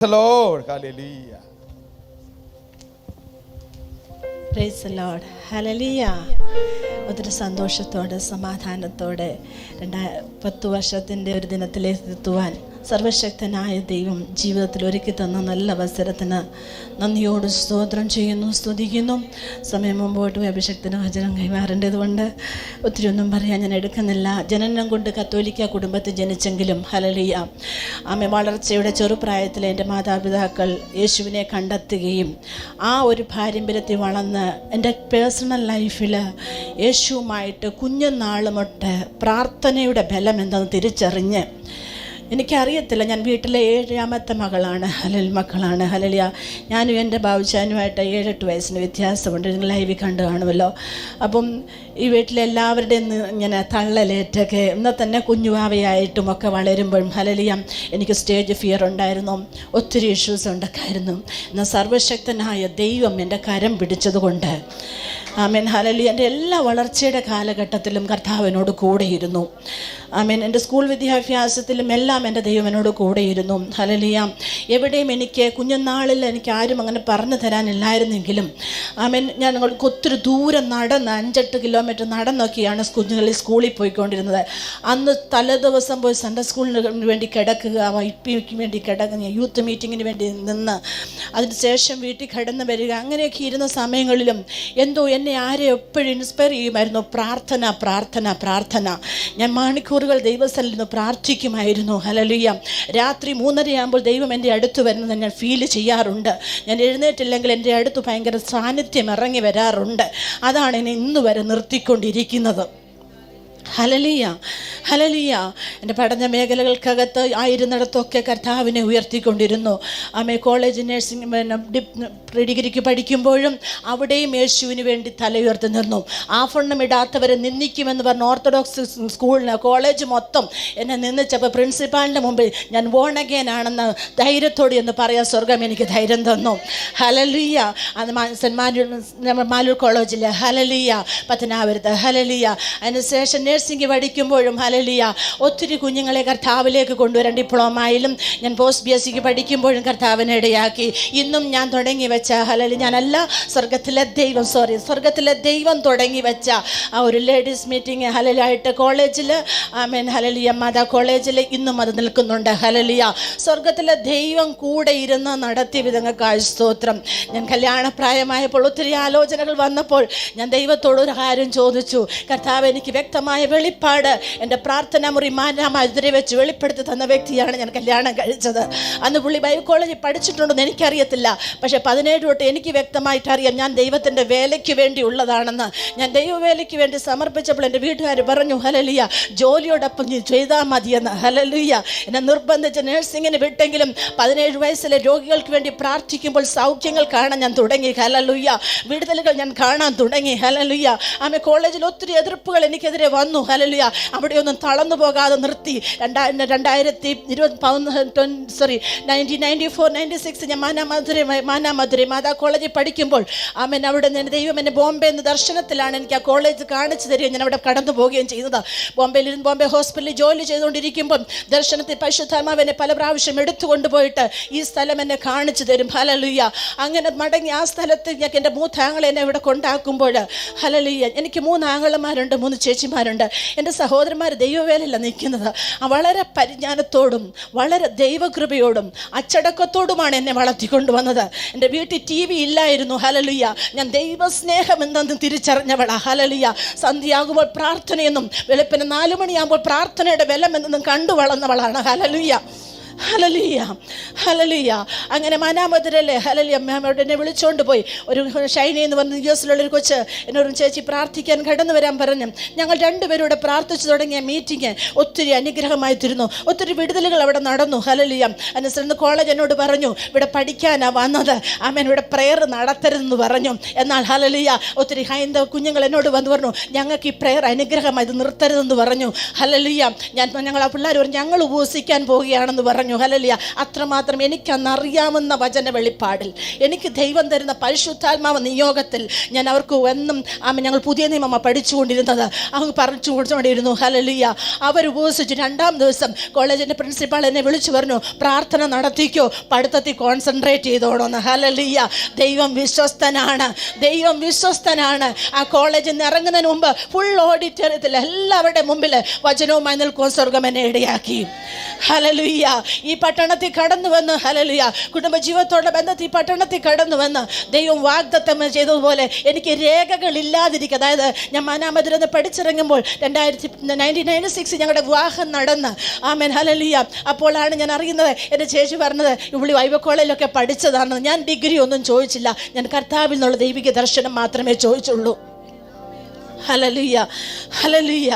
the Lord. Hallelujah. Praise the Lord. Hallelujah. ഒത്തിരി സന്തോഷത്തോടെ സമാധാനത്തോടെ 10 വർഷത്തിൻ്റെ ഒരു ദിനത്തിലേക്ക് എത്തുവാൻ സർവശക്തനായ ദൈവം ജീവിതത്തിൽ ഒരുക്കി തന്ന നല്ല അവസരത്തിന് നന്ദിയോട് സ്തോത്രം ചെയ്യുന്നു, സ്തുതിക്കുന്നു. സമയം മുമ്പോട്ട് പോയി അഭിഷക്തന് വചനം കൈമാറേണ്ടതുകൊണ്ട് ഒത്തിരി ഒന്നും പറയാൻ ഞാൻ എടുക്കുന്നില്ല. ജനനം കൊണ്ട് കത്തോലിക്ക കുടുംബത്തിൽ ജനിച്ചെങ്കിലും ഹല്ലേലൂയ വളർച്ചയുടെ ചെറുപ്രായത്തിൽ എൻ്റെ മാതാപിതാക്കൾ യേശുവിനെ കണ്ടെത്തുകയും ആ ഒരു പാരമ്പര്യത്തിൽ വളർന്ന് എൻ്റെ പേഴ്സണൽ ലൈഫിൽ യേശുവുമായിട്ട് കുഞ്ഞുനാൾ തൊട്ട് പ്രാർത്ഥനയുടെ ബലം എന്തെന്ന് തിരിച്ചറിഞ്ഞ്, എനിക്കറിയത്തില്ല, ഞാൻ വീട്ടിലെ 7ാമത്തെ മകളാണ്, മക്കളാണ്. ഹല്ലേലൂയ. ഞാനും എൻ്റെ ബാബുച്ചാനുമായിട്ട് 7-8 വയസ്സിന് വ്യത്യാസമുണ്ട്. നിങ്ങൾ ലൈവിൽ കണ്ടു കാണുമല്ലോ. അപ്പം ഈ വീട്ടിലെ എല്ലാവരുടെയും ഇങ്ങനെ തള്ളലേറ്റൊക്കെ എന്നാൽ തന്നെ കുഞ്ഞുവാവയായിട്ടും ഒക്കെ വളരുമ്പോഴും ഹല്ലേലൂയ എനിക്ക് സ്റ്റേജ് ഫിയർ ഉണ്ടായിരുന്നു, ഒത്തിരി ഇഷ്യൂസ് ഉണ്ടായിരുന്നു. എന്നാൽ സർവശക്തനായ ദൈവം എൻ്റെ കരം പിടിച്ചതുകൊണ്ട് ആമേൻ ഹല്ലേലൂയ എൻ്റെ എല്ലാ വളർച്ചയുടെ കാലഘട്ടത്തിലും കർത്താവിനോട് കൂടെയിരുന്നു. ആമേൻ എൻ്റെ സ്കൂൾ വിദ്യാഭ്യാസത്തിലും എല്ലാം എൻ്റെ ദൈവം എന്നോട് കൂടെയിരുന്നു. ഹല്ലേലൂയ. എവിടെയും എനിക്ക് കുഞ്ഞുനാളിൽ എനിക്ക് ആരും അങ്ങനെ പറഞ്ഞു തരാനില്ലായിരുന്നെങ്കിലും ആമേൻ ഞാൻ ഒത്തിരി ദൂരം നടന്ന് 5-8 കിലോമീറ്റർ നടന്നൊക്കെയാണ് കുഞ്ഞുങ്ങളിൽ സ്കൂളിൽ പോയിക്കൊണ്ടിരുന്നത്. അന്ന് തലേദിവസം പോയി സൺഡേ സ്കൂളിന് വേണ്ടി കിടക്കുക, വൈപ്പിക്ക് വേണ്ടി കിടക്കുക, യൂത്ത് മീറ്റിങ്ങിന് വേണ്ടി നിന്ന് അതിന് ശേഷം വീട്ടിൽ കിടന്ന് വരിക, അങ്ങനെയൊക്കെ ഇരുന്ന സമയങ്ങളിലും എന്തോ എന്നെ ആരെ എപ്പോഴും ഇൻസ്പയർ ചെയ്യുമായിരുന്നു. പ്രാർത്ഥന പ്രാർത്ഥന പ്രാർത്ഥന. ഞാൻ മണിക്കൂറുകൾ ദൈവസ്ഥലിൽ നിന്ന് പ്രാർത്ഥിക്കുമായിരുന്നു. ഹല്ലേലൂയ. രാത്രി 3:30 ദൈവം എൻ്റെ അടുത്ത് വരുന്നത് ഞാൻ ഫീൽ ചെയ്യാറുണ്ട്. ഞാൻ എഴുന്നേറ്റില്ലെങ്കിൽ എൻ്റെ അടുത്ത് ഭയങ്കര സാന്നിധ്യം ഇറങ്ങി വരാറുണ്ട്. അതാണ് എന്നെ ഇന്ന് വരെ നിർത്തിക്കൊണ്ടിരിക്കുന്നത്. Hallelujah hallelujah. എൻ്റെ പഠന മേഖലകൾക്കകത്ത് ആയിരുന്നിടത്തൊക്കെ കർത്താവിനെ ഉയർത്തിക്കൊണ്ടിരുന്നു. കോളേജ് നഴ്സിംഗ് ഡിഗ്രിക്ക് പഠിക്കുമ്പോഴും അവിടെയും യേശുവിന് വേണ്ടി തലയുയർത്തി നിന്നു. ആഭരണം ഇടാത്തവരെ നിന്ദിക്കുമെന്ന് പറഞ്ഞ ഓർത്തഡോക്സ് സ്കൂളിന് കോളേജ് മൊത്തം എന്നെ നിന്ദിച്ചപ്പോൾ പ്രിൻസിപ്പാളിൻ്റെ മുമ്പിൽ ഞാൻ ബോൺ അഗെയിൻ ആണെന്ന് ധൈര്യത്തോടെ എന്ന് പറയാൻ സ്വർഗം എനിക്ക് ധൈര്യം തന്നു. ഹല്ലേലൂയ. അത് സെൻറ്റ് മാലൂർ കോളേജിൽ ഹല്ലേലൂയ പത്തനാപുരത്ത് ഹല്ലേലൂയ. അതിനുശേഷം നഴ്സിംഗ് പഠിക്കുമ്പോഴും ഹല്ലേലൂയ ഒത്തിരി കുഞ്ഞുങ്ങളെ കർത്താവിലേക്ക് കൊണ്ടുവരാൻ ഡിപ്ലോമയിലും ഞാൻ പോസ്റ്റ് BSc പഠിക്കുമ്പോഴും കർത്താവിനെ ഇടയാക്കി. ഇന്നും ഞാൻ തുടങ്ങി വെച്ച ഹല്ലേലൂയ ഞാനല്ല സ്വർഗത്തിലെ ദൈവം തുടങ്ങി വെച്ച ആ ഒരു ലേഡീസ് മീറ്റിംഗ് ഹല്ലേലൂയായിട്ട് കോളേജിൽ ആമേൻ ഹല്ലേലൂയ മാതാ കോളേജിൽ ഇന്നും അത് നിൽക്കുന്നുണ്ട്. ഹല്ലേലൂയ. സ്വർഗത്തിലെ ദൈവം കൂടെ ഇരുന്ന് നടത്തിയ വിധങ്ങൾക്കായി സ്തോത്രം. ഞാൻ കല്യാണപ്രായമായപ്പോൾ ഒത്തിരി ആലോചനകൾ വന്നപ്പോൾ ഞാൻ ദൈവത്തോട് ഒരു കാര്യം ചോദിച്ചു. കർത്താവ് എനിക്ക് വ്യക്തമായ വെളിപ്പാട് എൻ്റെ പ്രാർത്ഥന മുറി മാനാമതിരെ വെച്ച് വെളിപ്പെടുത്തി തന്ന വ്യക്തിയാണ് ഞാൻ കല്യാണം കഴിച്ചത്. അന്ന് പുള്ളി ബൈബിൾ കോളേജിൽ പഠിച്ചിട്ടുണ്ടെന്ന് എനിക്കറിയത്തില്ല, പക്ഷേ 17 തൊട്ട് എനിക്ക് വ്യക്തമായിട്ട് അറിയാം ഞാൻ ദൈവത്തിൻ്റെ വേലയ്ക്ക് വേണ്ടി ഉള്ളതാണെന്ന്. ഞാൻ ദൈവവേലയ്ക്ക് വേണ്ടി സമർപ്പിച്ചപ്പോൾ എൻ്റെ വീട്ടുകാർ പറഞ്ഞു ഹല്ലേലൂയ ജോലിയോടൊപ്പം നീ ചെയ്താൽ മതിയെന്ന്. ഹല്ലേലൂയ. എന്നെ നിർബന്ധിച്ച് നഴ്സിങ്ങിന് വിട്ടെങ്കിലും 17 വയസ്സിലെ രോഗികൾക്ക് വേണ്ടി പ്രാർത്ഥിക്കുമ്പോൾ സൗഖ്യങ്ങൾ കാണാൻ ഞാൻ തുടങ്ങി. ഹല്ലേലൂയ. വിടുതലുകൾ ഞാൻ കാണാൻ തുടങ്ങി. ഹല്ലേലൂയ. കോളേജിൽ ഒത്തിരി എതിർപ്പുകൾ എനിക്കെതിരെ വന്നു. ഹല്ലേലൂയ. അവിടെയൊന്നും തളർന്നു പോകാതെ നിർത്തി. 1994-96 ഞാൻ മാനാമധുരൈ മാതാ കോളേജിൽ പഠിക്കുമ്പോൾ ആമേൻ അവിടെ നിന്ന് ദൈവം എന്നെ ബോംബെ നിന്ന് ദർശനത്തിലാണ് എനിക്ക് ആ കോളേജ് കാണിച്ചു തരികയും ഞാൻ അവിടെ കടന്നു പോവുകയും ചെയ്തത്. ബോംബെ ഹോസ്പിറ്റലിൽ ജോലി ചെയ്തുകൊണ്ടിരിക്കുമ്പം ദർശനത്തിൽ പരിശുദ്ധാത്മാവ് എന്നെ പല പ്രാവശ്യം എടുത്തുകൊണ്ടുപോയിട്ട് ഈ സ്ഥലം എന്നെ കാണിച്ചു തരും. ഹല്ലേലൂയ. അങ്ങനെ മടങ്ങി ആ സ്ഥലത്ത് ഞാൻ എൻ്റെ 3 ആങ്ങളെ എന്നെ ഇവിടെ കൊണ്ടാക്കുമ്പോൾ ഹല്ലേലൂയ എനിക്ക് 3 ആങ്ങളമാരുണ്ട്, 3 ചേച്ചിമാരുണ്ട്. എൻ്റെ സഹോദരന്മാർ ദൈവവേലയില്ല നിൽക്കുന്നത്. വളരെ പരിജ്ഞാനത്തോടും വളരെ ദൈവകൃപയോടും അച്ചടക്കത്തോടുമാണ് എന്നെ വളർത്തിക്കൊണ്ടുവന്നത്. എൻ്റെ വീട്ടിൽ TV ഇല്ലായിരുന്നു. ഹല്ലേലൂയ. ഞാൻ ദൈവസ്നേഹം എന്തെന്ന് തിരിച്ചറിഞ്ഞവളാ. ഹല്ലേലൂയ. സന്ധ്യയാകുമ്പോൾ പ്രാർത്ഥനയെന്നും വെളുപ്പിന് 4 മണിയാകുമ്പോൾ പ്രാർത്ഥനയുടെ ബലം എന്നെന്നും കണ്ടു വളർന്നവളാണ്. Hallelujah hallelujah hallelujah. അങ്ങനെ മാനാമധുരയിലെ ഹല്ലേലൂയ അവിടെ എന്നെ വിളിച്ചുകൊണ്ട് പോയി. ഒരു ഷൈനി എന്ന് പറഞ്ഞ US-ലുള്ളൊരു കൊച്ച് എന്നോട് ചേച്ചി പ്രാർത്ഥിക്കാൻ കടന്നു വരാൻ പറഞ്ഞു. ഞങ്ങൾ 2 പേരും ഇവിടെ പ്രാർത്ഥിച്ചു തുടങ്ങിയ മീറ്റിംഗ് ഒത്തിരി അനുഗ്രഹമായി തീരുന്നു. ഒത്തിരി വിടുതലുകൾ അവിടെ നടന്നു. ഹല്ലേലൂയ. അനുസരിച്ച് കോളേജ് എന്നോട് പറഞ്ഞു ഇവിടെ പഠിക്കാനാണ് വന്നത്, ആമേൻ ഇവിടെ പ്രെയർ നടത്തരുതെന്ന് പറഞ്ഞു. എന്നാൽ ഹല്ലേലൂയ ഒത്തിരി ഹൈന്ദവ കുഞ്ഞുങ്ങൾ എന്നോട് വന്ന് പറഞ്ഞു ഞങ്ങൾക്ക് ഈ പ്രെയർ അനുഗ്രഹമായി ഇത് നിർത്തരുതെന്ന് പറഞ്ഞു. ഹല്ലേലൂയ. ഞങ്ങൾ ആ പിള്ളേർ പറഞ്ഞു ഞങ്ങൾ ഉപവസിക്കാൻ പോവുകയാണെന്ന് പറഞ്ഞു. പറഞ്ഞു. ഹല്ലേലൂയ. അത്രമാത്രം എനിക്കന്നറിയാവുന്ന വചന വെളിപ്പാടിൽ എനിക്ക് ദൈവം തരുന്ന പരിശുദ്ധാത്മാവ് നിയോഗത്തിൽ ഞാൻ അവർക്ക് എന്നും ഞങ്ങൾ പുതിയ നിയമം പഠിച്ചുകൊണ്ടിരുന്നത് അവർക്ക് പറഞ്ഞു കൊടുത്തുകൊണ്ടിരുന്നു. ഹല്ലേലൂയ. അവർ ഉപവസിച്ചു. 2-ാം ദിവസം കോളേജിൻ്റെ പ്രിൻസിപ്പാൾ എന്നെ വിളിച്ചു പറഞ്ഞു, പ്രാർത്ഥന നടത്തിക്കോ, പഠിത്തത്തിൽ കോൺസെൻട്രേറ്റ് ചെയ്തോണമെന്ന്. ഹല്ലേലൂയ. ദൈവം വിശ്വസ്തനാണ്, ദൈവം വിശ്വസ്തനാണ്. ആ കോളേജിൽ നിന്ന് ഇറങ്ങുന്നതിന് മുമ്പ് ഫുൾ ഓഡിറ്റോറിയത്തിൽ എല്ലാവരുടെ മുമ്പിൽ വചനവുമായി നിൽക്കുവാൻ സ്വർഗം എന്നെ ഇടയാക്കി. ഹല്ലേലൂയ. ഈ പട്ടണത്തിൽ കടന്നു വന്ന്, ഹല്ലേലൂയ, കുടുംബജീവിതത്തോടെ ബന്ധത്തിൽ ഈ പട്ടണത്തിൽ കടന്നു വന്ന് ദൈവം വാഗ്ദത്തം ചെയ്തതുപോലെ എനിക്ക് രേഖകളില്ലാതിരിക്കുക. അതായത് ഞാൻ മാനാമധുരം പഠിച്ചിറങ്ങുമ്പോൾ 1996 ഞങ്ങളുടെ വിവാഹം നടന്ന്, ആമേൻ, ഹല്ലേലൂയ. അപ്പോഴാണ് ഞാൻ അറിയുന്നത്, എൻ്റെ ചേച്ചി പറഞ്ഞത് ഇവിടെ വൈവ കോളേജിലൊക്കെ പഠിച്ചതാണെന്ന്. ഞാൻ ഡിഗ്രി ഒന്നും ചോദിച്ചില്ല, ഞാൻ കർത്താവിൽ നിന്നുള്ള ദൈവിക ദർശനം മാത്രമേ ചോദിച്ചുള്ളൂ. Hallelujah, hallelujah,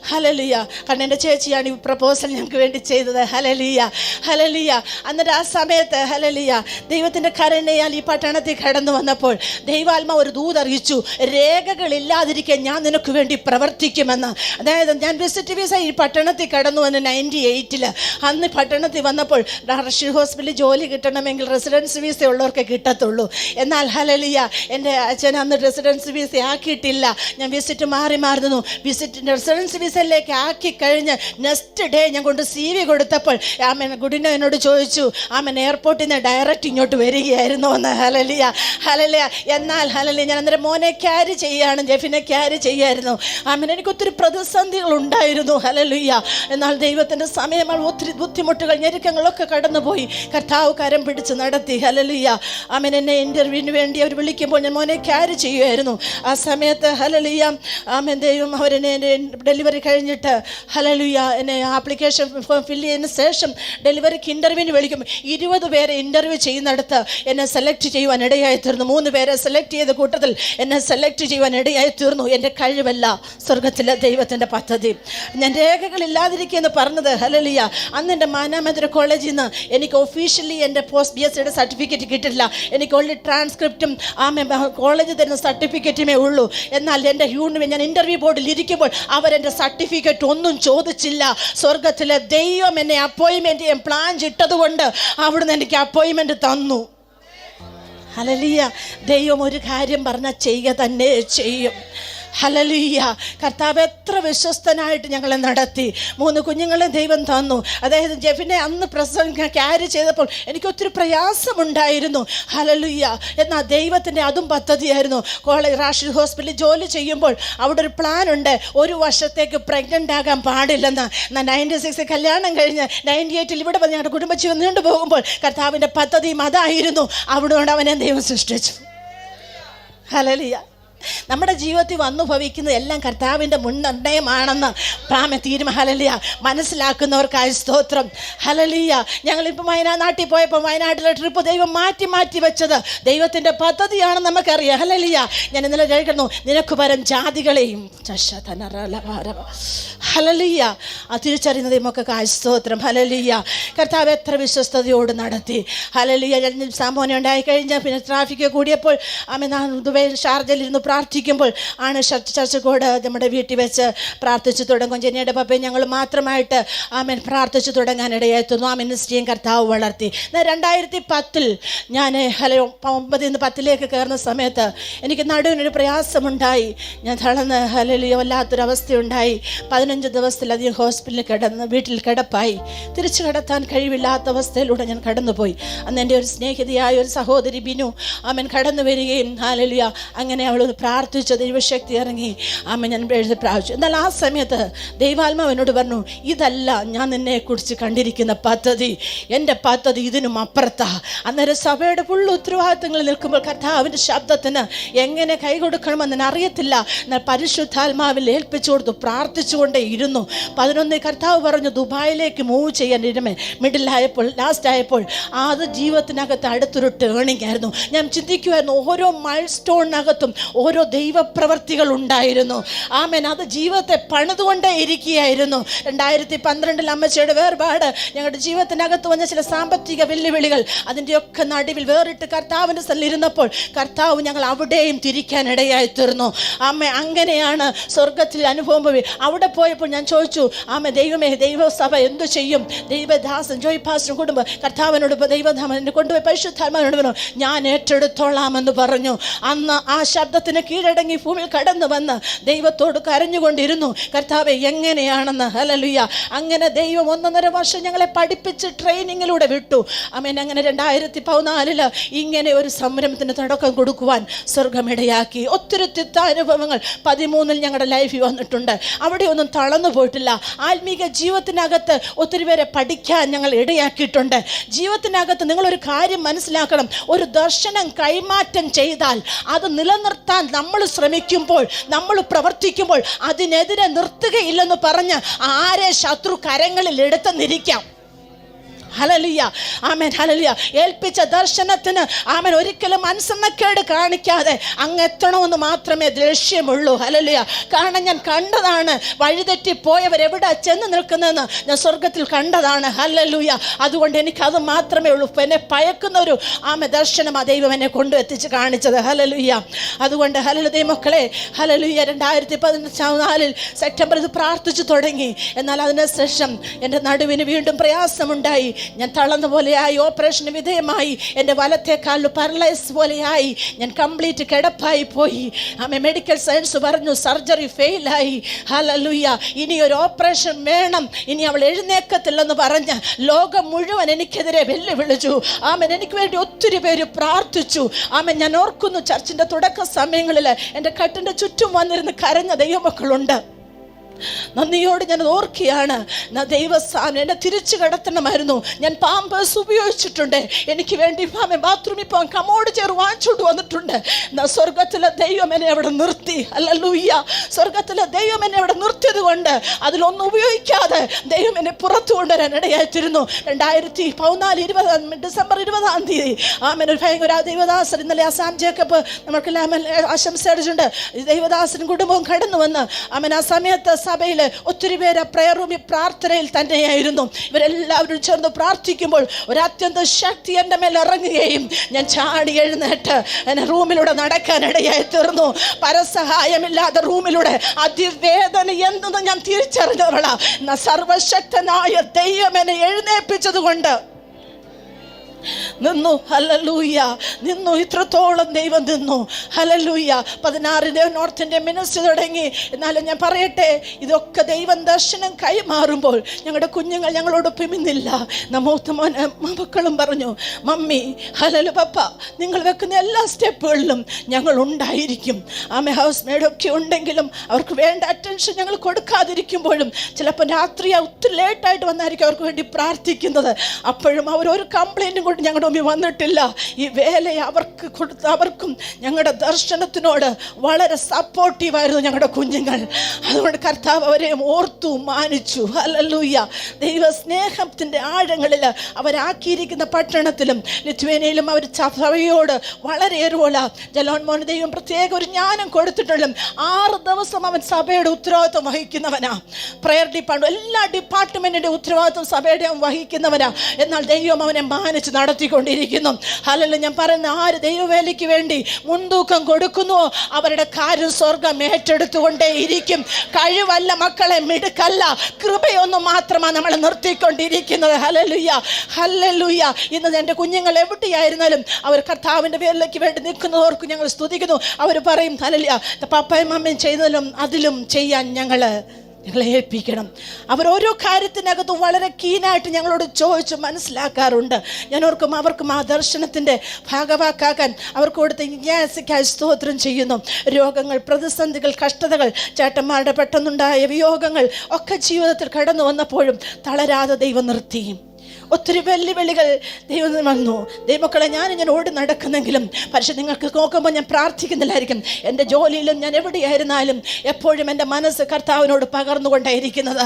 hallelujah. കാരണം എൻ്റെ ചേച്ചിയാണ് ഈ പ്രപ്പോസൽ ഞങ്ങൾക്ക് വേണ്ടി ചെയ്തത്. Hallelujah, hallelujah. എന്നിട്ട് ആ സമയത്ത്, ഹല്ലേലൂയ, ദൈവത്തിൻ്റെ കരുണയാൽ ഈ പട്ടണത്തിൽ കടന്നു വന്നപ്പോൾ ദൈവാത്മാവ് ഒരു ദൂത് അറിയിച്ചു, രേഖകളില്ലാതിരിക്കാൻ ഞാൻ നിനക്ക് വേണ്ടി പ്രവർത്തിക്കുമെന്ന്. അതായത് ഞാൻ വിസിറ്റ് വിസ ഈ പട്ടണത്തിൽ കടന്നു വന്ന് 98 അന്ന് പട്ടണത്തിൽ വന്നപ്പോൾ റഷീദ് ഹോസ്പിറ്റലിൽ ജോലി കിട്ടണമെങ്കിൽ റെസിഡൻസ് വിസ ഉള്ളവർക്ക് കിട്ടത്തുള്ളൂ. എന്നാൽ ഹല്ലേലൂയ, എൻ്റെ അച്ഛൻ അന്ന് റെസിഡൻസ് വിസ ആക്കിയിട്ടില്ല. ഞാൻ വിസിറ്റ് മാറി മാറുന്നു. വിസിറ്റിൻ്റെ റെസിഡൻസ് വിസയിലേക്ക് ആക്കി കഴിഞ്ഞ് നെക്സ്റ്റ് ഡേ ഞാൻ കൊണ്ട് CV കൊടുത്തപ്പോൾ ആമൻ ഗുഡിനോ എന്നോട് ചോദിച്ചു, ആമൻ എയർപോർട്ടിൽ നിന്ന് ഡയറക്റ്റ് ഇങ്ങോട്ട് വരികയായിരുന്നു എന്ന്. Hallelujah, hallelujah. എന്നാൽ ഹല്ലേലൂയ, ഞാൻ അന്നേരം മോനെ ക്യാരി ചെയ്യുകയാണ്, ജെഫിനെ ക്യാരി ചെയ്യായിരുന്നു. ആമൻ എനിക്ക് ഒത്തിരി പ്രതിസന്ധികൾ ഉണ്ടായിരുന്നു. ഹല്ലേലൂയ. എന്നാൽ ദൈവത്തിൻ്റെ സമയങ്ങൾ ഒത്തിരി ബുദ്ധിമുട്ടുകൾ ഞെരുക്കങ്ങളൊക്കെ കടന്നുപോയി. കർത്താവ് കരം പിടിച്ച് നടത്തി. ഹല്ലേലൂയ. ആമൻ എന്നെ ഇൻ്റർവ്യൂവിന് വേണ്ടി അവർ വിളിക്കുമ്പോൾ ഞാൻ മോനെ ക്യാരി ചെയ്യുമായിരുന്നു. ആ സമയത്ത് ഹല്ലേലൂയ, ആമേൻ, ദൈവം അവരെന്നെ ഡെലിവറി കഴിഞ്ഞിട്ട്, ഹല്ലേലൂയ, എന്നെ ആപ്ലിക്കേഷൻ ഫില്ല് ചെയ്യുന്ന ശേഷം ഡെലിവറിക്ക് ഇൻ്റർവ്യൂവിന് വിളിക്കുമ്പോൾ 20 പേരെ ഇൻ്റർവ്യൂ ചെയ്യുന്നിടത്ത് എന്നെ സെലക്ട് ചെയ്യുവാൻ ഇടയായി തീർന്നു. 3 പേരെ സെലക്ട് ചെയ്ത കൂട്ടത്തിൽ എന്നെ സെലക്ട് ചെയ്യുവാൻ ഇടയായി തീർന്നു. എൻ്റെ കഴിവല്ല, സ്വർഗത്തിലെ ദൈവത്തിൻ്റെ പദ്ധതി. ഞാൻ രേഖകളില്ലാതിരിക്കുമെന്ന് പറഞ്ഞത്, ഹല്ലേലൂയ. അന്ന് എൻ്റെ മാനാമധുര കോളേജിൽ നിന്ന് എനിക്ക് ഒഫീഷ്യലി എൻ്റെ പോസ്റ്റ് BSc സർട്ടിഫിക്കറ്റ് കിട്ടില്ല. എനിക്ക് ഓൺലി ട്രാൻസ്ക്രിപ്റ്റും കോളേജിൽ തരുന്ന സർട്ടിഫിക്കറ്റുമേ ഉള്ളൂ. എന്നാൽ എൻ്റെ ഞാൻ ഇൻ്റർവ്യൂ ബോർഡിൽ ഇരിക്കുമ്പോൾ അവരെൻ്റെ സർട്ടിഫിക്കറ്റ് ഒന്നും ചോദിച്ചില്ല. സ്വർഗത്തിലെ ദൈവം എന്നെ അപ്പോയിൻമെൻറ്റ് ചെയ്യാൻ പ്ലാൻ ഇട്ടതുകൊണ്ട് അവിടുന്ന് എനിക്ക് അപ്പോയിൻമെൻറ്റ് തന്നു. ഹല്ലേലൂയ. ദൈവം ഒരു കാര്യം പറഞ്ഞാൽ ചെയ്യുക തന്നെ ചെയ്യും. ഹല്ലേലൂയ. കർത്താവ് എത്ര വിശ്വസ്തനായിട്ട് ഞങ്ങളെ നടത്തി. 3 കുഞ്ഞുങ്ങളെ ദൈവം തന്നു. അതായത് ജെഫിനെ അന്ന് ക്യാരി ചെയ്തപ്പോൾ എനിക്കൊത്തിരി പ്രയാസമുണ്ടായിരുന്നു. ഹല്ലേലൂയ. എന്നാൽ ദൈവത്തിൻ്റെ അതും പദ്ധതിയായിരുന്നു. റാഷിദ് ഹോസ്പിറ്റലിൽ ജോലി ചെയ്യുമ്പോൾ അവിടെ ഒരു പ്ലാൻ ഉണ്ട്, 1 വർഷത്തേക്ക് പ്രഗ്നൻ്റ് ആകാൻ പാടില്ലെന്ന്. 96 കല്യാണം കഴിഞ്ഞ് 98 ഇവിടെ വന്ന് ഞങ്ങളുടെ കുടുംബജീവൻ നീണ്ടു പോകുമ്പോൾ കർത്താവിൻ്റെ പദ്ധതിയും അതായിരുന്നു. അവിടെ അവനെ ദൈവം സൃഷ്ടിച്ചു. ഹല്ലേലൂയ. നമ്മുടെ ജീവിതത്തിൽ വന്നു ഭവിക്കുന്നത് എല്ലാം കർത്താവിൻ്റെ മുൻനിർണയമാണെന്ന് ഹല്ലേലൂയ മനസ്സിലാക്കുന്നവർക്കായി സ്തോത്രം. ഹല്ലേലൂയ. ഞങ്ങളിപ്പോൾ നാട്ടിൽ പോയപ്പോൾ വയനാട്ടിലെ ട്രിപ്പ് ദൈവം മാറ്റി വെച്ചത് ദൈവത്തിൻ്റെ പദ്ധതിയാണെന്ന് നമുക്കറിയാം. ഹല്ലേലൂയ. ഞാൻ ഇന്നലെ കേൾക്കുന്നു, നിനക്ക് പരം ജാതികളെയും. ഹല്ലേലൂയ. ആ തിരിച്ചറിയുന്ന ദൈവമൊക്കെ സ്തോത്രം. ഹല്ലേലൂയ. കർത്താവ് എത്ര വിശ്വസ്തയോട് നടത്തി. ഹല്ലേലൂയ. സംഭവം ഉണ്ടായിക്കഴിഞ്ഞാൽ പിന്നെ ട്രാഫിക് കൂടിയപ്പോൾ ദുബൈയിൽ ഷാർജയിലിരുന്ന് പ്രാർത്ഥിക്കുമ്പോൾ ആണ് ചർച്ചക്കോട് നമ്മുടെ വീട്ടിൽ വെച്ച് പ്രാർത്ഥിച്ചു തുടങ്ങും. ജെന്നിയുടെ പപ്പയും ഞങ്ങൾ മാത്രമായിട്ട് ആമേൻ പ്രാർത്ഥിച്ചു തുടങ്ങാനിടയായിരുന്നു. ആ മിനിസ്ട്രിയും കർത്താവ് വളർത്തി. 2010 ഞാൻ 9 10ലേക്ക് കയറുന്ന സമയത്ത് എനിക്ക് നടുവിനൊരു പ്രയാസമുണ്ടായി. ഞാൻ തളർന്ന് ഹല്ലേലൂയ വല്ലാത്തൊരവസ്ഥയുണ്ടായി. 15 ദിവസത്തിലധികം ഹോസ്പിറ്റലിൽ വീട്ടിൽ കിടപ്പായി. തിരിച്ചു കിടത്താൻ കഴിവില്ലാത്ത അവസ്ഥയിലൂടെ ഞാൻ കടന്നുപോയി. അന്ന് എൻ്റെ ഒരു സ്നേഹിതയായ ഒരു സഹോദരി ബിനു ആമൻ കടന്നു വരികയും ഹല്ലേലൂയ അങ്ങനെ അവൾ പ്രാർത്ഥിച്ച ദൈവശക്തി ഇറങ്ങി ആമൻ ഞാൻ എഴുതി പ്രാർത്ഥിച്ചു. എന്നാൽ ആ സമയത്ത് ദൈവാത്മാവ് എന്നോട് പറഞ്ഞു, ഇതല്ല ഞാൻ നിന്നെക്കുറിച്ച് കണ്ടിരിക്കുന്ന പദ്ധതി, എൻ്റെ പദ്ധതി ഇതിനും അപ്പുറത്താ. അന്നേരം സഭയുടെ ഫുൾ ഉത്തരവാദിത്തങ്ങളിൽ നിൽക്കുമ്പോൾ കർത്താവിൻ്റെ ശബ്ദത്തിന് എങ്ങനെ കൈ കൊടുക്കണമെന്ന് അറിയത്തില്ല. എന്നാൽ പരിശുദ്ധാത്മാവിൽ ഏൽപ്പിച്ചു കൊടുത്തു, പ്രാർത്ഥിച്ചുകൊണ്ടേ ഇരുന്നു. 11 കർത്താവ് പറഞ്ഞു ദുബായിലേക്ക് മൂവ് ചെയ്യാൻ മിഡിലായപ്പോൾ ലാസ്റ്റ് ആയപ്പോൾ അത് ജീവിതത്തിനകത്ത് അടുത്തൊരു ടേണിംഗ് ആയിരുന്നു. ഞാൻ ചിന്തിക്കുമായിരുന്നു, ഓരോ മൈൽ സ്റ്റോണിനകത്തും ഓരോ ദൈവപ്രവർത്തികൾ ഉണ്ടായിരുന്നു. ആമേൻ. അത് ജീവിതത്തെ പണിതുകൊണ്ടേ ഇരിക്കുകയായിരുന്നു. 2012 അമ്മച്ചിയുടെ വേർപാട് ഞങ്ങളുടെ ജീവിതത്തിനകത്ത് വന്ന ചില സാമ്പത്തിക വെല്ലുവിളികൾ, അതിൻ്റെയൊക്കെ നടുവിൽ വേറിട്ട് കർത്താവിൻ്റെ സ്ഥലം ഇരുന്നപ്പോൾ കർത്താവ് ഞങ്ങൾ അവിടെയും തിരിക്കാനിടയായി തീർന്നു. ആമ അങ്ങനെയാണ് സ്വർഗത്തിൽ അനുഭവം പോയി. അവിടെ പോയപ്പോൾ ഞാൻ ചോദിച്ചു, ആമ ദൈവമേ, ദൈവസഭ എന്തു ചെയ്യും? ദൈവദാസൻ ജോയ് പാസ്റ്റർ കുടുംബം കർത്താവിനോട് ദൈവധാമൻ എന്നെ കൊണ്ടുപോയി പരിശുദ്ധാത്മാവിനോട് പറഞ്ഞു, ഞാൻ ഏറ്റെടുത്തോളാമെന്ന് പറഞ്ഞു. അന്ന് ആ ശബ്ദത്തിന് കീഴടങ്ങി ഭൂമിയിൽ കടന്നു വന്ന് ദൈവത്തോട് കരഞ്ഞുകൊണ്ടിരുന്നു, കർത്താവെ എങ്ങനെയാണെന്ന്. ഹല്ലേലൂയ. അങ്ങനെ ദൈവം 1.5 വർഷം ഞങ്ങളെ പഠിപ്പിച്ച് ട്രെയിനിങ്ങിലൂടെ വിട്ടു. ആമേൻ. അങ്ങനെ 2014 ഇങ്ങനെ ഒരു സംരംഭത്തിന് തുടക്കം കൊടുക്കുവാൻ സ്വർഗമിടയാക്കി. ഒത്തിരി അനുഭവങ്ങൾ 13 ഞങ്ങളുടെ ലൈഫിൽ വന്നിട്ടുണ്ട്. അവിടെ ഒന്നും തളർന്നു പോയിട്ടില്ല. ആത്മീക ജീവിതത്തിനകത്ത് ഒത്തിരി പേരെ പഠിക്കാൻ ഞങ്ങൾ ഇടയാക്കിയിട്ടുണ്ട്. ജീവിതത്തിനകത്ത് നിങ്ങളൊരു കാര്യം മനസ്സിലാക്കണം, ഒരു ദർശനം കൈമാറ്റം ചെയ്താൽ അത് നിലനിർത്താൻ നമ്മൾ ശ്രമിക്കുമ്പോൾ, നമ്മൾ പ്രവർത്തിക്കുമ്പോൾ അതിനെതിരെ നിർത്തുകയില്ലെന്ന് പറഞ്ഞ് ആരെ ശത്രു കരങ്ങളിൽ എടുത്തെന്നിരിക്കാം. ഹല്ലേലൂയ. ആമേൻ. ഹല്ലേലൂയ. ഏൽപ്പിച്ച ദർശനത്തിന് ആമേൻ ഒരിക്കലും അനുസരണക്കേട് കാണിക്കാതെ അങ്ങെത്തണമെന്ന് മാത്രമേ ലക്ഷ്യമുള്ളൂ. ഹല്ലേലൂയ. കാരണം ഞാൻ കണ്ടതാണ്, വഴിതെറ്റിപ്പോയവരെവിടെ ചെന്ന് നിൽക്കുന്നതെന്ന് ഞാൻ സ്വർഗത്തിൽ കണ്ടതാണ്. ഹല്ലേലൂയ. അതുകൊണ്ട് എനിക്കത് മാത്രമേ ഉള്ളൂ. എന്നെ ഭയക്കുന്ന ഒരു ദർശനം ആ ദൈവം എന്നെ കൊണ്ടുവെത്തിച്ച് കാണിച്ചത്. ഹല്ലേലൂയ. അതുകൊണ്ട് ഹല്ലേലൂയ മക്കളെ, ഹല്ലേലൂയ. 2014 സെപ്റ്റംബർ ഇത് പ്രാർത്ഥിച്ചു തുടങ്ങി. എന്നാൽ അതിനുശേഷം എൻ്റെ നടുവിന് വീണ്ടും പ്രയാസമുണ്ടായി. ഞാൻ തളർന്ന പോലെയായി, ഓപ്പറേഷന് വിധേയമായി, എൻ്റെ വലത്തെ കാലിൽ പാരലൈസ് പോലെയായി, ഞാൻ കംപ്ലീറ്റ് കിടപ്പായി പോയി. മെഡിക്കൽ സയൻസ് പറഞ്ഞു സർജറി ഫെയിലായി. ഹല്ലേലൂയ. ഇനി ഒരു ഓപ്പറേഷൻ വേണം, ഇനി അവൾ എഴുന്നേക്കത്തില്ലെന്ന് പറഞ്ഞ് ലോകം മുഴുവൻ എനിക്കെതിരെ വെല്ലുവിളിച്ചു. ആമേൻ. എനിക്ക് വേണ്ടി ഒത്തിരി പേര് പ്രാർത്ഥിച്ചു. ആമേൻ. ഞാൻ ഓർക്കുന്നു, ചർച്ചിൻ്റെ തുടക്ക സമയങ്ങളിൽ എൻ്റെ കട്ടിൻ്റെ ചുറ്റും വന്നിരുന്ന് കരഞ്ഞ ദൈവമക്കളുണ്ട്. നന്ദിയോട് ഞാൻ ഓർക്കുകയാണ്. ദൈവസ്ഥാനം എന്നെ തിരിച്ചു കടത്തണമായിരുന്നു. ഞാൻ പാമ്പേഴ്സ് ഉപയോഗിച്ചിട്ടുണ്ട്. എനിക്ക് വേണ്ടി ബാത്റൂമിൽ പോകാൻ കമോട് ചേർ വാങ്ങിച്ചോണ്ട് വന്നിട്ടുണ്ട്. സ്വർഗത്തിലെ ദൈവം എന്നെ അവിടെ നിർത്തി. ഹല്ലേലൂയ. സ്വർഗത്തിലെ ദൈവം എന്നെ അവിടെ നിർത്തിയത് കൊണ്ട് അതിലൊന്നും ഉപയോഗിക്കാതെ ദൈവം എന്നെ പുറത്തു കൊണ്ടുവരാൻ ഇടയായിത്തീരുന്നു. 2014 ഡിസംബർ 20 ആമേൻ. ഒരു ഭയങ്കര ദൈവദാസൻ ഇന്നലെ അസാം ജേക്കബ് നമുക്കെല്ലാം ആശംസ അടിച്ചിട്ടുണ്ട്. ദൈവദാസനും കുടുംബവും കടന്നു വന്ന് ആമേൻ. ആ സമയത്ത് സഭയിൽ ഒത്തിരി പേര് പ്രയർ റൂമിൽ പ്രാർത്ഥനയിൽ തന്നെയായിരുന്നു. ഇവരെല്ലാവരും ചേർന്ന് പ്രാർത്ഥിക്കുമ്പോൾ ഒരു അത്യന്ത ശക്തി എൻ്റെ മേൽ ഇറങ്ങുകയും ഞാൻ ചാടി എഴുന്നേറ്റ് എന്നെ റൂമിലൂടെ നടക്കാനിടയായി തീർന്നു. പരസഹായമില്ലാതെ റൂമിലൂടെ അതിവേദന എന്തെന്ന് ഞാൻ തിരിച്ചറിഞ്ഞവളാ. സർവശക്തനായ ദൈവം എന്നെ എഴുന്നേൽപ്പിച്ചത് കൊണ്ട് നിന്നു. ഹല്ലേലൂയ. നിന്നു. ഇത്രത്തോളം ദൈവം നിന്നു. ഹല്ലേലൂയ. 16 നോർത്ത് ഇന്ത്യ മിനിസ്ട്രി തുടങ്ങി. എന്നാലും ഞാൻ പറയട്ടെ, ഇതൊക്കെ ദൈവം ദർശനം കൈമാറുമ്പോൾ ഞങ്ങളുടെ കുഞ്ഞുങ്ങൾ ഞങ്ങളോടൊപ്പം ഇന്നില്ല. മക്കളും പറഞ്ഞു, മമ്മി, ഹല്ലേലൂയ പപ്പ, നിങ്ങൾ വെക്കുന്ന എല്ലാ സ്റ്റെപ്പുകളിലും ഞങ്ങൾ ഉണ്ടായിരിക്കും. ഹൗസ് മേഡൊക്കെ ഉണ്ടെങ്കിലും അവർക്ക് വേണ്ട അറ്റൻഷൻ ഞങ്ങൾ കൊടുക്കാതിരിക്കുമ്പോഴും ചിലപ്പോൾ രാത്രി ഒത്തിരി ലേറ്റായിട്ട് വന്നായിരിക്കും അവർക്ക് വേണ്ടി പ്രാർത്ഥിക്കുന്നത്. അപ്പോഴും അവരൊരു കംപ്ലൈൻറ്റും കൊണ്ട് ഞങ്ങളുടെ മുമ്പിൽ വന്നിട്ടില്ല. ഈ വേലയെ അവർക്ക് കൊടുത്ത് അവർക്കും ഞങ്ങളുടെ ദർശനത്തിനോട് വളരെ സപ്പോർട്ടീവായിരുന്നു ഞങ്ങളുടെ കുഞ്ഞുങ്ങൾ. അതുകൊണ്ട് കർത്താവ് അവരെയും ഓർത്തു മാനിച്ചു. ഹല്ലേലൂയ. ദൈവ സ്നേഹത്തിൻ്റെ ആഴങ്ങളിൽ അവരാക്കിയിരിക്കുന്ന പട്ടണത്തിലും ലിത്വേനിയയിലും അവർ സഭയോട് വളരെയേറെ ജലോൺ മോൻ ദൈവം പ്രത്യേക ഒരു ജ്ഞാനം കൊടുത്തിട്ടുള്ള 6 ദിവസം അവൻ സഭയുടെ ഉത്തരവാദിത്വം വഹിക്കുന്നവനാ. പ്രയർ ഡിപ്പാർട്ട്മെന്റ് എല്ലാ ഡിപ്പാർട്ട്മെന്റിന്റെ ഉത്തരവാദിത്വം സഭയുടെ അവൻ വഹിക്കുന്നവനാ. എന്നാൽ ദൈവം അവനെ മാനിച്ച് നടത്തിക്കൊണ്ടിരിക്കുന്നു. ഹല്ലേലൂയ. ഞാൻ പറയുന്ന ആര് ദൈവവേലയ്ക്ക് വേണ്ടി മുൻതൂക്കം കൊടുക്കുന്നുവോ അവരുടെ കാര്യം സ്വർഗം ഏറ്റെടുത്തുകൊണ്ടേയിരിക്കും. കഴിവല്ല മക്കളെ, മിടുക്കല്ല, കൃപയൊന്നും മാത്രമാണ് നമ്മളെ നിർത്തിക്കൊണ്ടിരിക്കുന്നത്. ഹല്ലേലൂയ. ഹല്ലേലൂയ. ഇന്ന് എൻ്റെ കുഞ്ഞുങ്ങൾ എവിടെയായിരുന്നാലും അവർ കർത്താവിൻ്റെ വേലയ്ക്ക് വേണ്ടി നിൽക്കുന്നവർക്ക് ഞങ്ങൾ സ്തുതിക്കുന്നു. അവർ പറയും, ഹല്ലേലൂയ, പപ്പയും അമ്മയും ചെയ്തതിലും അതിലും ചെയ്യാൻ ഞങ്ങളെ ഏൽപ്പിക്കണം. അവർ ഓരോ കാര്യത്തിനകത്തും വളരെ കീനായിട്ട് ഞങ്ങളോട് ചോദിച്ച് മനസ്സിലാക്കാറുണ്ട്. ഞാൻ ഓർക്കും അവർക്കും ആ ദർശനത്തിൻ്റെ ഭാഗവാക്കാക്കാൻ അവർക്ക് കൊടുത്ത ജിജ്ഞാസയ്ക്കായി സ്തോത്രം ചെയ്യുന്നു. രോഗങ്ങൾ, പ്രതിസന്ധികൾ, കഷ്ടതകൾ, ചേട്ടന്മാരുടെ പെട്ടെന്നുണ്ടായ വിയോഗങ്ങൾ ഒക്കെ ജീവിതത്തിൽ കടന്നു വന്നപ്പോഴും തളരാതെ ദൈവം നിർത്തി. ഒത്തിരി വെല്ലുവിളികൾ ദൈവം വന്നു. ദൈവമക്കളെ, ഞാൻ ഓടി നടക്കുന്നെങ്കിലും പക്ഷെ നിങ്ങൾക്ക് നോക്കുമ്പോൾ ഞാൻ പ്രാർത്ഥിക്കുന്നില്ലായിരിക്കും. എൻ്റെ ജോലിയിലും ഞാൻ എവിടെയായിരുന്നാലും എപ്പോഴും എൻ്റെ മനസ്സ് കർത്താവിനോട് പകർന്നുകൊണ്ടേയിരിക്കുന്നത്.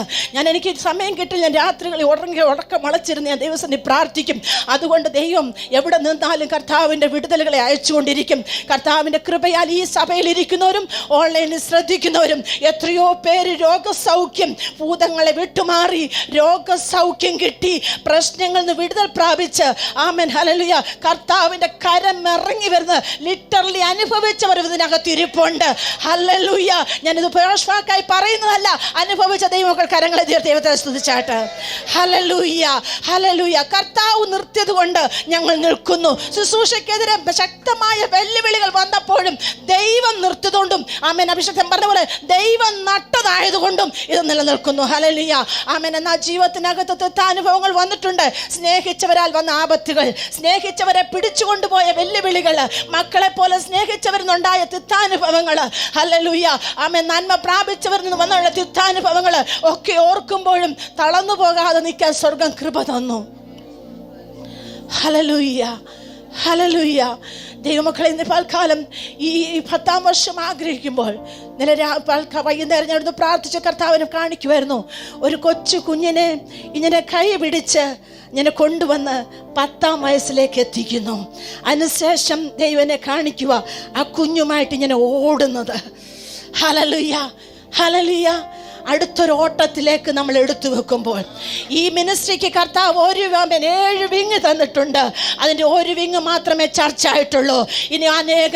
എനിക്ക് സമയം കിട്ടില്ല, ഞാൻ രാത്രികളിൽ ഉറക്കം വളച്ചിരുന്ന് ഞാൻ ദൈവസന്നിധി പ്രാർത്ഥിക്കും. അതുകൊണ്ട് ദൈവം എവിടെ നിന്നാലും കർത്താവിൻ്റെ വിടുതലുകളെ അയച്ചുകൊണ്ടിരിക്കും. കർത്താവിൻ്റെ കൃപയാൽ ഈ സഭയിലിരിക്കുന്നവരും ഓൺലൈനിൽ ശ്രദ്ധിക്കുന്നവരും എത്രയോ പേര് രോഗസൗഖ്യം, ഭൂതങ്ങളെ വിട്ടുമാറി രോഗസൗഖ്യം കിട്ടി, പ്രശ്നങ്ങളിൽ നിന്ന് വിടുതൽ പ്രാപിച്ച് ആമേൻ ഹല്ലേലൂയ കർത്താവിൻ്റെ കരം ഇറങ്ങി വരുന്ന ലിറ്ററലി അനുഭവിച്ചവർ ഇതിനകത്ത് ഇരിപ്പുണ്ട്. ഹല്ലേലൂയ. ഞാനിത് പേഴ്സ്വാക്കായി പറയുന്നതല്ല, അനുഭവിച്ച ദൈവമക്കൾ കരങ്ങളെ ദൈവത്തെ സ്തുതിച്ചാട്ട്. Hallelujah hallelujah. കർത്താവ് നിർത്തിയത് കൊണ്ട് ഞങ്ങൾ നിൽക്കുന്നു. ശുശ്രൂഷയ്ക്കെതിരെ ശക്തമായ വെല്ലുവിളികൾ വന്നപ്പോഴും ദൈവം നിർത്തിയതുകൊണ്ടും ആമേൻ അഭിഷേകം പറഞ്ഞ പോലെ ദൈവം നട്ടതായതുകൊണ്ടും ഇത് നിലനിൽക്കുന്നു. ഹല്ലേലൂയ ആമേൻ. എന്നാൽ ജീവിതത്തിനകത്ത് തെറ്റാനുഭവങ്ങൾ വന്നിട്ടുണ്ട്. സ്നേഹിച്ചവരാൽ വന്ന ആപത്തുകൾ, സ്നേഹിച്ചവരെ പിടിച്ചുകൊണ്ടുപോയ വെല്ലുവിളികൾ, മക്കളെ പോലെ സ്നേഹിച്ചവരിൽ നിന്നുണ്ടായ തെറ്റാനുഭവങ്ങൾ, ഹല്ലേലൂയ ആമേൻ, നന്മ പ്രാപിച്ചവരിൽ നിന്ന് വന്നുള്ള തെറ്റാനുഭവങ്ങൾ ഒക്കെ ഓർക്കുമ്പോഴും തളർന്നു പോകാതെ നിൽക്കാൻ സ്വർഗം കൃപ തന്നു. Hallelujah hallelujah. ദൈവമക്കളെ, ഇന്ന് പൽക്കാലം ഈ 10ാം വർഷം ആഗ്രഹിക്കുമ്പോൾ വൈകുന്നേരം ഞാൻ പ്രാർത്ഥിച്ച കർത്താവിനെ കാണിക്കുമായിരുന്നു. ഒരു കൊച്ചു കുഞ്ഞിനെ ഇങ്ങനെ കൈ പിടിച്ച് ഇങ്ങനെ കൊണ്ടുവന്ന് 10ാം വയസ്സിലേക്ക് എത്തിക്കുന്നു. അതിനുശേഷം ദൈവനെ കാണിക്കുക ആ കുഞ്ഞുമായിട്ട് ഇങ്ങനെ ഓടുന്നത്. Hallelujah hallelujah. അടുത്തൊരു ഓട്ടത്തിലേക്ക് നമ്മൾ എടുത്തു വെക്കുമ്പോൾ ഈ മിനിസ്ട്രിക്ക് കർത്താവ് 7 വിങ് തന്നിട്ടുണ്ട്. അതിൻ്റെ 1 വിങ് മാത്രമേ ചർച്ച ആയിട്ടുള്ളൂ. ഇനി അനേക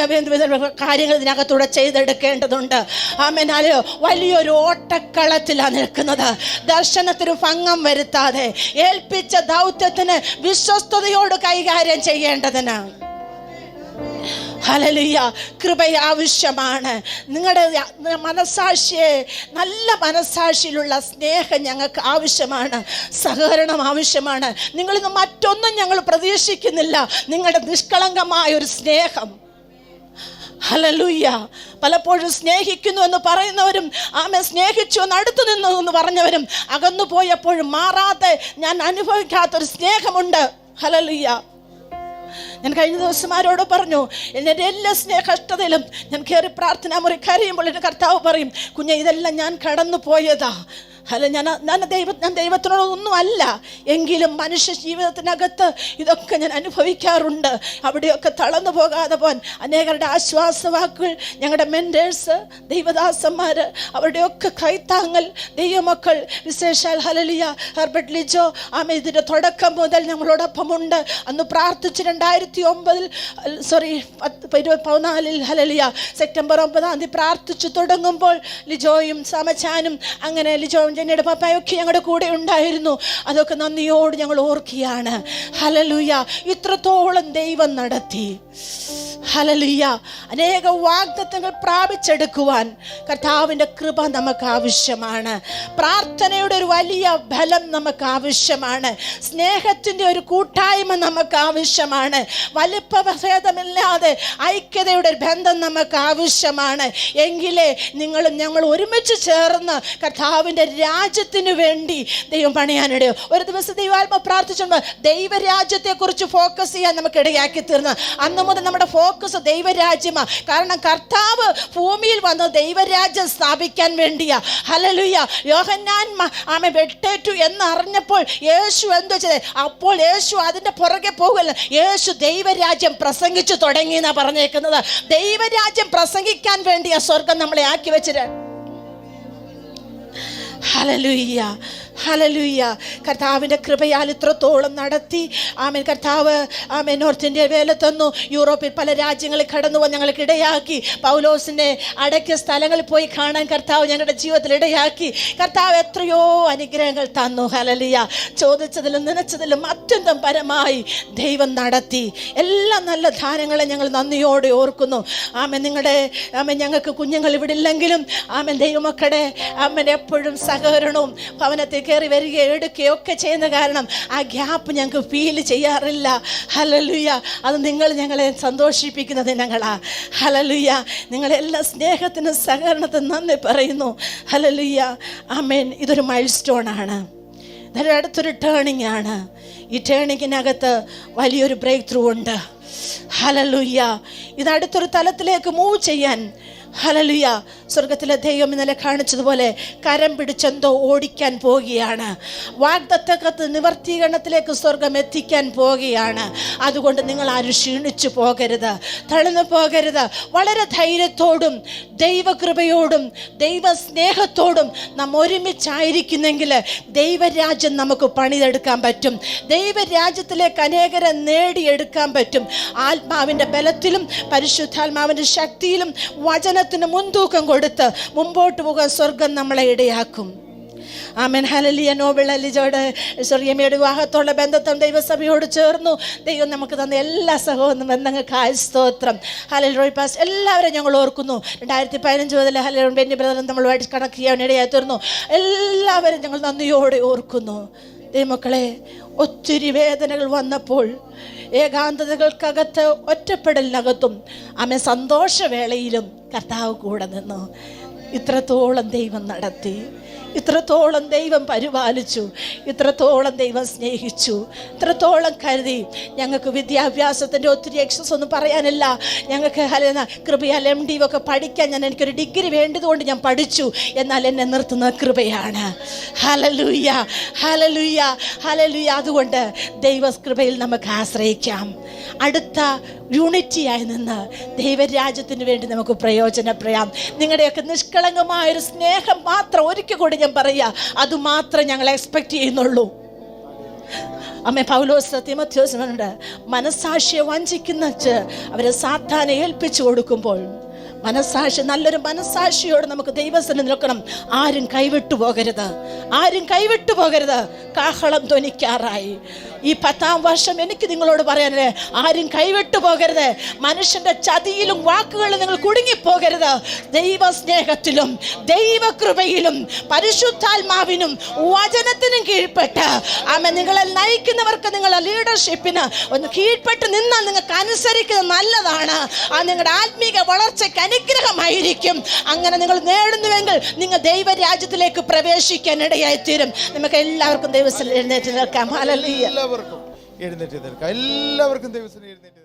കാര്യങ്ങൾ ഇതിനകത്തൂടെ ചെയ്തെടുക്കേണ്ടതുണ്ട്. ആമേൻ. വലിയൊരു ഓട്ടക്കളത്തിലാണ് നിൽക്കുന്നത്. ദർശനത്തിന് ഭംഗം വരുത്താതെ ഏൽപ്പിച്ച ദൗത്യത്തിന് വിശ്വസ്തയോട് കൈകാര്യം ചെയ്യേണ്ടതിന് ഹല്ലേലൂയ കൃപ ആവശ്യമാണ്. നിങ്ങളുടെ മനസാക്ഷിയെ, നല്ല മനസാക്ഷിയിലുള്ള സ്നേഹം ഞങ്ങൾക്ക് ആവശ്യമാണ്, സഹകരണം ആവശ്യമാണ്. നിങ്ങളിന്ന് മറ്റൊന്നും ഞങ്ങൾ പ്രതീക്ഷിക്കുന്നില്ല, നിങ്ങളുടെ നിഷ്കളങ്കമായ ഒരു സ്നേഹം. ഹല്ലേലൂയ. പലപ്പോഴും സ്നേഹിക്കുന്നു എന്ന് പറയുന്നവരും സ്നേഹിച്ചു എന്ന് അടുത്തു നിന്നു എന്ന് പറഞ്ഞവരും അകന്നു പോയപ്പോഴും മാറാതെ ഞാൻ അനുഭവിക്കാത്തൊരു സ്നേഹമുണ്ട്. ഹല്ലേലൂയ. ഞാൻ കഴിഞ്ഞ ദിവസമാരോട് പറഞ്ഞു, എൻ്റെ എല്ലാ കഷ്ടതയിലും ഞാൻ കയറി പ്രാർത്ഥനാ മുറി കരയുമ്പോൾ എൻ്റെ കർത്താവ് പറയും, കുഞ്ഞെ ഇതെല്ലാം ഞാൻ കടന്നു പോയതാ. അല്ല, ഞാൻ ദൈവത്തിനോടൊന്നും അല്ല, എങ്കിലും മനുഷ്യ ജീവിതത്തിനകത്ത് ഇതൊക്കെ ഞാൻ അനുഭവിക്കാറുണ്ട്. അവിടെയൊക്കെ തളർന്നു പോകാതെ പോകാൻ അനേകരുടെ ആശ്വാസവാക്കുകൾ, ഞങ്ങളുടെ മെൻറ്റേഴ്സ്, ദൈവദാസന്മാർ, അവരുടെയൊക്കെ കൈത്താങ്ങൽ, ദൈവമക്കൾ, വിശേഷാൽ ഹല്ലേലൂയ ഹെർബർട്ട് ലിജോ ആമേ ഇതിൻ്റെ തുടക്കം മുതൽ ഞങ്ങളോടൊപ്പമുണ്ട്. അന്ന് പ്രാർത്ഥിച്ച് 2014 ഹല്ലേലൂയ സെപ്റ്റംബർ 9 പ്രാർത്ഥിച്ചു തുടങ്ങുമ്പോൾ ലിജോയും സമചാനും അങ്ങനെ ലിജോ ജെന്നിയുടെ പപ്പായൊക്കെ ഞങ്ങളുടെ കൂടെ ഉണ്ടായിരുന്നു. അതൊക്കെ നന്ദിയോട് ഞങ്ങൾ ഓർക്കുകയാണ്. ഹല്ലേലൂയ. ഇത്രത്തോളം ദൈവം നടത്തി. ഹല്ലേലൂയ. അനേക വാഗ്ദത്തങ്ങൾ പ്രാപിച്ചെടുക്കുവാൻ കർത്താവിൻ്റെ കൃപ നമുക്ക് ആവശ്യമാണ്. പ്രാർത്ഥനയുടെ ഒരു വലിയ ബലം നമുക്ക് ആവശ്യമാണ്. സ്നേഹത്തിൻ്റെ ഒരു കൂട്ടായ്മ നമുക്ക് ആവശ്യമാണ്. വലിപ്പഭേദമില്ലാതെ ഐക്യതയുടെ ഒരു ബന്ധം നമുക്ക് ആവശ്യമാണ്. എങ്കിലേ നിങ്ങളും ഞങ്ങൾ ഒരുമിച്ച് ചേർന്ന് കർത്താവിൻ്റെ രാജ്യത്തിന് വേണ്ടി ദൈവം പണിയാനിടയോ. ഒരു ദിവസം ദൈവാത്മ പ്രാർത്ഥിച്ചുകൊണ്ട് ദൈവരാജ്യത്തെക്കുറിച്ച് ഫോക്കസ് ചെയ്യാൻ നമുക്ക് ഇടയാക്കി തീർന്ന് അന്ന് മുതൽ നമ്മുടെ ഫോക്കസ് ദൈവരാജ്യമാണ്. കാരണം കർത്താവ് ഭൂമിയിൽ വന്ന് ദൈവരാജ്യം സ്ഥാപിക്കാൻ വേണ്ടിയാ. ഹല്ലേലൂയ. യോഹന്നാൻ വെട്ടേറ്റു എന്നറിഞ്ഞപ്പോൾ യേശു എന്തോ ചെയ്തത്? അപ്പോൾ യേശു അതിൻ്റെ പുറകെ പോകുകയല്ല, യേശു ദൈവരാജ്യം പ്രസംഗിച്ചു തുടങ്ങി എന്നാണ് പറഞ്ഞേക്കുന്നത്. ദൈവരാജ്യം പ്രസംഗിക്കാൻ വേണ്ടിയാ സ്വർഗം നമ്മളെ ആക്കി വെച്ചിട്ട്. Hallelujah hallelujah. കർത്താവിൻ്റെ കൃപയാൽ ഇത്രത്തോളം നടത്തി. ആമേൻ. കർത്താവ് ആമേൻ നോർത്ത് ഇന്ത്യ വേല തന്നു. യൂറോപ്പിൽ പല രാജ്യങ്ങളിൽ കടന്നു വന്ന് ഞങ്ങൾക്ക് ഇടയാക്കി. പൗലോസിൻ്റെ അടക്കിയ സ്ഥലങ്ങളിൽ പോയി കാണാൻ കർത്താവ് ഞങ്ങളുടെ ജീവിതത്തിൽ ഇടയാക്കി. കർത്താവ് എത്രയോ അനുഗ്രഹങ്ങൾ തന്നു. ഹല്ലേലൂയ. ചോദിച്ചതിലും നനച്ചതിലും അത്യന്തം പരമായി ദൈവം നടത്തി. എല്ലാ നല്ല ദാനങ്ങളെ ഞങ്ങൾ നന്ദിയോടെ ഓർക്കുന്നു. ആമേൻ. നിങ്ങളുടെ ആമേൻ ഞങ്ങൾക്ക് കുഞ്ഞുങ്ങൾ ഇവിടെ ഇല്ലെങ്കിലും ആമേൻ ദൈവമക്കളുടെ ആമേൻ എപ്പോഴും സഹകരണവും ഭവനത്തിൽ കയറി വരികയോ എടുക്കുകയോ ഒക്കെ ചെയ്യുന്ന കാരണം ആ ഗ്യാപ്പ് ഞങ്ങൾക്ക് ഫീൽ ചെയ്യാറില്ല. ഹല്ലേലൂയ. അത് നിങ്ങൾ ഞങ്ങളെ സന്തോഷിപ്പിക്കുന്നത് ഞങ്ങളാ. ഹല്ലേലൂയ. നിങ്ങളെല്ലാ സ്നേഹത്തിനും സഹകരണത്തിനും നന്ദി പറയുന്നു. ഹല്ലേലൂയ. ആമേൻ. ഇതൊരു മൈൽ സ്റ്റോൺ ആണ്. അടുത്തൊരു ടേണിംഗ് ആണ്. ഈ ടേണിങ്ങിനകത്ത് വലിയൊരു ബ്രേക്ക് ത്രൂ ഉണ്ട്. ഹല്ലേലൂയ. ഇത് അടുത്തൊരു തലത്തിലേക്ക് മൂവ് ചെയ്യാൻ ഹല്ലേലൂയ സ്വർഗത്തിലെ ദൈവം ഇന്നലെ കാണിച്ചതുപോലെ കരം പിടിച്ചെന്തോ ഓടിക്കാൻ പോവുകയാണ്. വാഗ്ദത്തക്കത്ത് നിവർത്തീകരണത്തിലേക്ക് സ്വർഗം എത്തിക്കാൻ പോവുകയാണ്. അതുകൊണ്ട് നിങ്ങൾ ആരും ക്ഷീണിച്ചു പോകരുത്, തളർന്നു പോകരുത്. വളരെ ധൈര്യത്തോടും ദൈവകൃപയോടും ദൈവസ്നേഹത്തോടും നാം ഒരുമിച്ചായിരിക്കുന്നെങ്കിൽ ദൈവരാജ്യം നമുക്ക് പണിതെടുക്കാൻ പറ്റും. ദൈവരാജ്യത്തിലേക്ക് അനേകരെ നേടിയെടുക്കാൻ പറ്റും. ആത്മാവിൻ്റെ ബലത്തിലും പരിശുദ്ധാത്മാവിൻ്റെ ശക്തിയിലും വചനത്തിന് മുൻതൂക്കം കൊടുത്ത് മുമ്പോട്ട് പോകാൻ സ്വർഗം നമ്മളെ ഇടയാക്കും. ആമേൻ. ഹല്ലേലൂയ. നോബിൾ എലിജോട് ചെറിയമ്മയുടെ വിവാഹത്തോടെ ബന്ധത്തും ദൈവസഭയോട് ചേർന്നു ദൈവം നമുക്ക് തന്ന എല്ലാ സഹോദര ബന്ധങ്ങൾക്കായി സ്തോത്രം. ഹല്ലേലൂയ. പാസ് എല്ലാവരും ഞങ്ങൾ ഓർക്കുന്നു. 2015 മുതൽ ഹല്ലേലൂയ ബെന്നി ബ്രദറും നമ്മളുമായിട്ട് കണക്ട് ചെയ്യാൻ ഇടയായി തീർന്നു. എല്ലാവരും ഞങ്ങൾ നന്ദിയോടെ ഓർക്കുന്നു. ദൈവമക്കളെ, ഒത്തിരി വേദനകൾ വന്നപ്പോൾ, ഏകാന്തതകൾക്കകത്ത് ഒറ്റപ്പെടലിനകത്തും ആമേ സന്തോഷവേളയിലും കർത്താവ് കൂടെ നിന്നു. ഇത്രത്തോളം ദൈവം നടത്തി, ഇത്രത്തോളം ദൈവം പരിപാലിച്ചു, ഇത്രത്തോളം ദൈവം സ്നേഹിച്ചു, ഇത്രത്തോളം കരുതി. ഞങ്ങൾക്ക് വിദ്യാഭ്യാസത്തിൻ്റെ ഒത്തിരി എക്സസ് ഒന്നും പറയാനില്ല. ഞങ്ങൾക്ക് കൃപയാൽ MD ഒക്കെ പഠിക്കാൻ എനിക്കൊരു ഡിഗ്രി വേണ്ടതുകൊണ്ട് ഞാൻ പഠിച്ചു. എന്നാൽ എന്നെ നിർത്തുന്ന കൃപയാണ്. Hallelujah, hallelujah, hallelujah. അതുകൊണ്ട് ദൈവകൃപയിൽ നമുക്ക് ആശ്രയിക്കാം. അടുത്ത യൂണിറ്റിയായി നിന്ന് ദൈവരാജ്യത്തിന് വേണ്ടി നമുക്ക് പ്രയോജനപ്പെടാം. നിങ്ങളുടെയൊക്കെ നിഷ്കളങ്കമായൊരു സ്നേഹം മാത്രം ഒരിക്കൽ കൂടി ഞാൻ പറയാ, അതുമാത്രം ഞങ്ങൾ എക്സ്പെക്ട് ചെയ്യുന്നുള്ളൂ. അമ്മ പൗലോസ് തിമോഥെയോസിനോട് മനസ്സാക്ഷിയെ വഞ്ചിക്കുന്ന അവരെ സാത്താനെ ഏൽപ്പിച്ചു കൊടുക്കുമ്പോൾ മനസ്സാക്ഷി, നല്ലൊരു മനസ്സാക്ഷിയോട് നമുക്ക് ദൈവസന്നിധിയിൽ നിൽക്കണം. ആരും കൈവിട്ടു പോകരുത്, ആരും കൈവിട്ടു പോകരുത്. കാഹളം ധ്വനിക്കാറായി. ഈ 10ാം വർഷം എനിക്ക് നിങ്ങളോട് പറയാനേ, ആരും കൈവിട്ടു പോകരുത്. മനുഷ്യന്റെ ചതിയിലും വാക്കുകളിലും നിങ്ങൾ കുടുങ്ങിപ്പോകരുത്. ദൈവസ്നേഹത്തിലും ദൈവകൃപയിലും പരിശുദ്ധാത്മാവിനും വചനത്തിനും കീഴ്പ്പെട്ട് നിങ്ങളെ നയിക്കുന്നവർക്ക്, നിങ്ങളെ ലീഡർഷിപ്പിന് ഒന്ന് കീഴ്പ്പെട്ട് നിന്നാൽ നിങ്ങൾക്ക് അനുസരിക്കുന്നത് നല്ലതാണ്. നിങ്ങളുടെ ആത്മീക വളർച്ചയ്ക്ക് അനുഗ്രഹമായിരിക്കും. അങ്ങനെ നിങ്ങൾ നേടുന്നുവെങ്കിൽ നിങ്ങൾ ദൈവരാജ്യത്തിലേക്ക് പ്രവേശിക്കാൻ ഇടയായിത്തീരും. നമുക്ക് എല്ലാവർക്കും ദൈവത്തിൽ എഴുന്നേറ്റ് നിൽക്കാം. ഹല്ലേലൂയ. എല്ലാവർക്കും എഴുന്നേറ്റ് നിൽക്കാം. എല്ലാവർക്കും ദൈവത്തിൽ എഴുന്നേറ്റ്